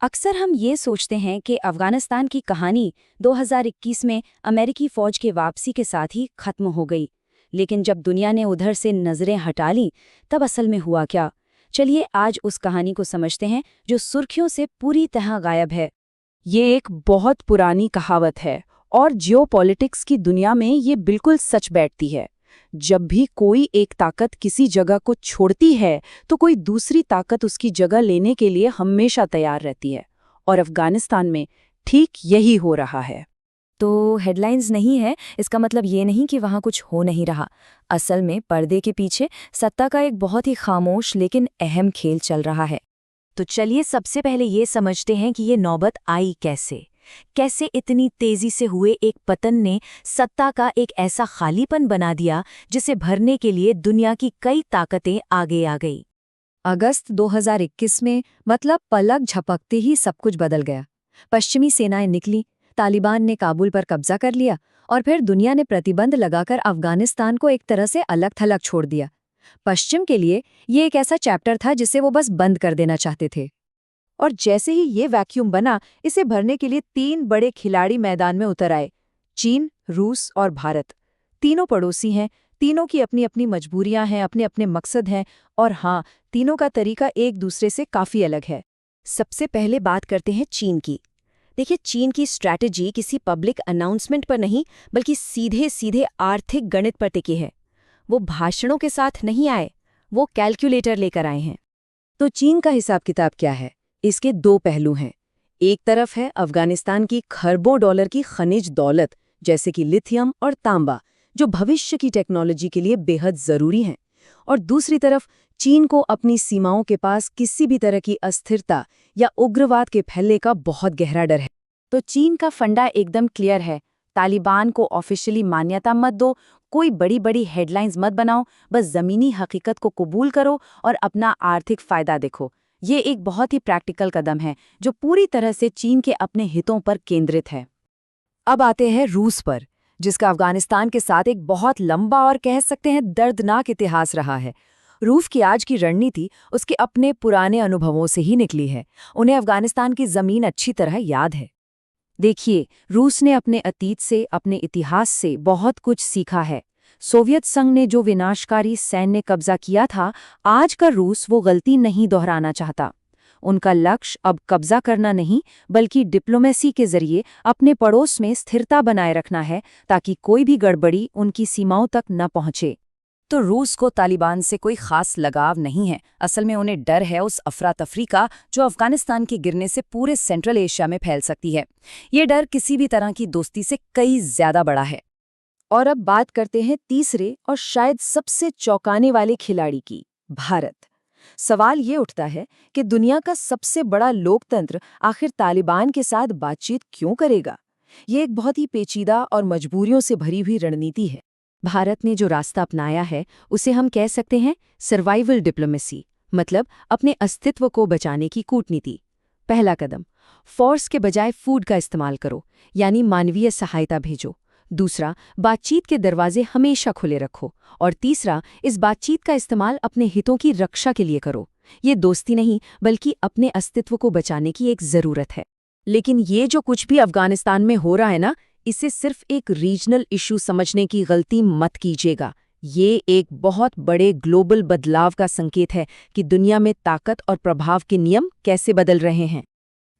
अक्सर हम ये सोचते हैं कि अफगानिस्तान की कहानी 2021 में अमेरिकी फौज के वापसी के साथ ही खत्म हो गई। लेकिन जब दुनिया ने उधर से नजरें हटा लीं, तब असल में हुआ क्या? चलिए आज उस कहानी को समझते हैं जो सुर्खियों से पूरी तरह गायब है। ये एक बहुत पुरानी कहावत है और जियोपॉलिटिक्स की दुनिया में ये बिल्कुल सच बैठती है। जब भी कोई एक ताकत किसी जगह को छोड़ती है तो कोई दूसरी ताकत उसकी जगह लेने के लिए हमेशा तैयार रहती है। और अफगानिस्तान में ठीक यही हो रहा है। तो हेडलाइंस नहीं है, इसका मतलब ये नहीं कि वहाँ कुछ हो नहीं रहा। असल में पर्दे के पीछे सत्ता का एक बहुत ही खामोश लेकिन अहम खेल चल रहा है। तो चलिए सबसे पहले ये समझते हैं कि ये नौबत आई कैसे। कैसे इतनी तेजी से हुए एक पतन ने सत्ता का एक ऐसा खालीपन बना दिया जिसे भरने के लिए दुनिया की कई ताकतें आगे आ गई। अगस्त 2021 में मतलब पलक झपकते ही सब कुछ बदल गया। पश्चिमी सेनाएं निकली, तालिबान ने काबुल पर कब्जा कर लिया और फिर दुनिया ने प्रतिबंध लगाकर अफगानिस्तान को एक तरह से अलग थलग छोड़ दिया। पश्चिम के लिए ये एक ऐसा चैप्टर था जिसे वो बस बंद कर देना चाहते थे। और जैसे ही ये वैक्यूम बना, इसे भरने के लिए तीन बड़े खिलाड़ी मैदान में उतर आए। चीन, रूस और भारत। तीनों पड़ोसी हैं, तीनों की अपनी अपनी मजबूरियां हैं, अपने अपने मकसद हैं, और हाँ, तीनों का तरीका एक दूसरे से काफी अलग है। सबसे पहले बात करते हैं चीन की। देखिए, चीन की स्ट्रैटेजी किसी पब्लिक अनाउंसमेंट पर नहीं, बल्कि सीधे सीधे आर्थिक गणित पर टिकी है। वो भाषणों के साथ नहीं आए, वो कैलकुलेटर लेकर आए हैं। तो चीन का हिसाब किताब क्या है? इसके दो पहलू हैं। एक तरफ है अफगानिस्तान की खरबों डॉलर की खनिज दौलत, जैसे कि लिथियम और तांबा, जो भविष्य की टेक्नोलॉजी के लिए बेहद जरूरी हैं। और दूसरी तरफ चीन को अपनी सीमाओं के पास किसी भी तरह की अस्थिरता या उग्रवाद के फैलने का बहुत गहरा डर है। तो चीन का फंडा एकदम क्लियर है। तालिबान को ऑफिशियली मान्यता मत दो, कोई बड़ी बड़ी हेडलाइंस मत बनाओ, बस जमीनी हकीकत को कबूल करो और अपना आर्थिक फायदा देखो। ये एक बहुत ही प्रैक्टिकल कदम है जो पूरी तरह से चीन के अपने हितों पर केंद्रित है। अब आते हैं रूस पर, जिसका अफगानिस्तान के साथ एक बहुत लंबा और कह सकते हैं दर्दनाक इतिहास रहा है। रूस की आज की रणनीति उसके अपने पुराने अनुभवों से ही निकली है। उन्हें अफगानिस्तान की जमीन अच्छी तरह याद है। देखिए, रूस ने अपने अतीत से, अपने इतिहास से बहुत कुछ सीखा है। सोवियत संघ ने जो विनाशकारी सैन्य कब्जा किया था, आज का रूस वो गलती नहीं दोहराना चाहता। उनका लक्ष्य अब कब्जा करना नहीं, बल्कि डिप्लोमेसी के जरिए अपने पड़ोस में स्थिरता बनाए रखना है, ताकि कोई भी गड़बड़ी उनकी सीमाओं तक न पहुंचे। तो रूस को तालिबान से कोई खास लगाव नहीं है। असल में उन्हें डर है उस अफरा तफरी का जो अफगानिस्तान के गिरने से पूरे सेंट्रल एशिया में फैल सकती है। ये डर किसी भी तरह की दोस्ती से कई ज्यादा बड़ा है। और अब बात करते हैं तीसरे और शायद सबसे चौंकाने वाले खिलाड़ी की, भारत। सवाल ये उठता है कि दुनिया का सबसे बड़ा लोकतंत्र आखिर तालिबान के साथ बातचीत क्यों करेगा? ये एक बहुत ही पेचीदा और मजबूरियों से भरी हुई रणनीति है। भारत ने जो रास्ता अपनाया है उसे हम कह सकते हैं सर्वाइवल डिप्लोमेसी, मतलब अपने अस्तित्व को बचाने की कूटनीति। पहला कदम, फोर्स के बजाय फूड का इस्तेमाल करो, यानी मानवीय सहायता भेजो। दूसरा, बातचीत के दरवाजे हमेशा खुले रखो। और तीसरा, इस बातचीत का इस्तेमाल अपने हितों की रक्षा के लिए करो। ये दोस्ती नहीं, बल्कि अपने अस्तित्व को बचाने की एक जरूरत है। लेकिन ये जो कुछ भी अफगानिस्तान में हो रहा है ना, इसे सिर्फ एक रीजनल इशू समझने की गलती मत कीजिएगा। ये एक बहुत बड़े ग्लोबल बदलाव का संकेत है कि दुनिया में ताकत और प्रभाव के नियम कैसे बदल रहे हैं।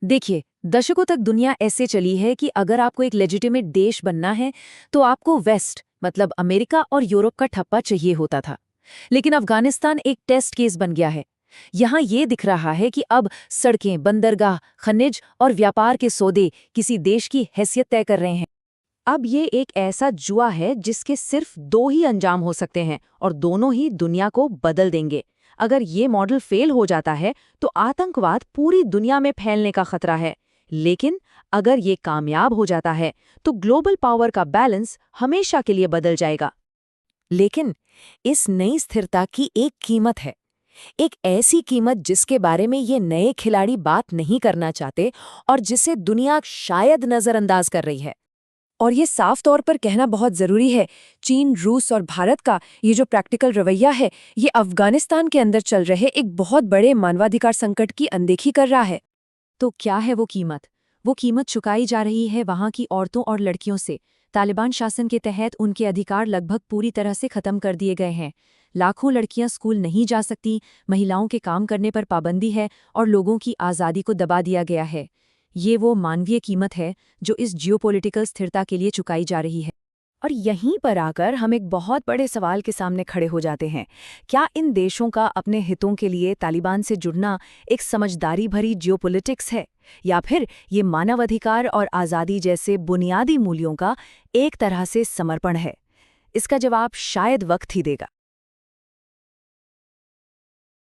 देखिए, दशकों तक दुनिया ऐसे चली है कि अगर आपको एक लेजिटिमेट देश बनना है तो आपको वेस्ट, मतलब अमेरिका और यूरोप का ठप्पा चाहिए होता था। लेकिन अफगानिस्तान एक टेस्ट केस बन गया है। यहाँ ये दिख रहा है कि अब सड़कें, बंदरगाह, खनिज और व्यापार के सौदे किसी देश की हैसियत तय कर रहे हैं। अब ये एक ऐसा जुआ है जिसके सिर्फ दो ही अंजाम हो सकते हैं, और दोनों ही दुनिया को बदल देंगे। अगर ये मॉडल फेल हो जाता है तो आतंकवाद पूरी दुनिया में फैलने का खतरा है। लेकिन अगर ये कामयाब हो जाता है तो ग्लोबल पावर का बैलेंस हमेशा के लिए बदल जाएगा। लेकिन इस नई स्थिरता की एक कीमत है, एक ऐसी कीमत जिसके बारे में ये नए खिलाड़ी बात नहीं करना चाहते और जिसे दुनिया शायद नजरअंदाज कर रही है। और ये साफ तौर पर कहना बहुत जरूरी है, चीन, रूस और भारत का ये जो प्रैक्टिकल रवैया है, ये अफगानिस्तान के अंदर चल रहे एक बहुत बड़े मानवाधिकार संकट की अनदेखी कर रहा है। तो क्या है वो कीमत? वो कीमत चुकाई जा रही है वहाँ की औरतों और लड़कियों से। तालिबान शासन के तहत उनके अधिकार लगभग पूरी तरह से खत्म कर दिए गए हैं। लाखों लड़कियां स्कूल नहीं जा सकती, महिलाओं के काम करने पर पाबंदी है और लोगों की आज़ादी को दबा दिया गया है। ये वो मानवीय कीमत है जो इस जियोपॉलिटिकल स्थिरता के लिए चुकाई जा रही है। और यहीं पर आकर हम एक बहुत बड़े सवाल के सामने खड़े हो जाते हैं। क्या इन देशों का अपने हितों के लिए तालिबान से जुड़ना एक समझदारी भरी जियोपॉलिटिक्स है, या फिर ये मानवाधिकार और आज़ादी जैसे बुनियादी मूल्यों का एक तरह से समर्पण है? इसका जवाब शायद वक्त ही देगा।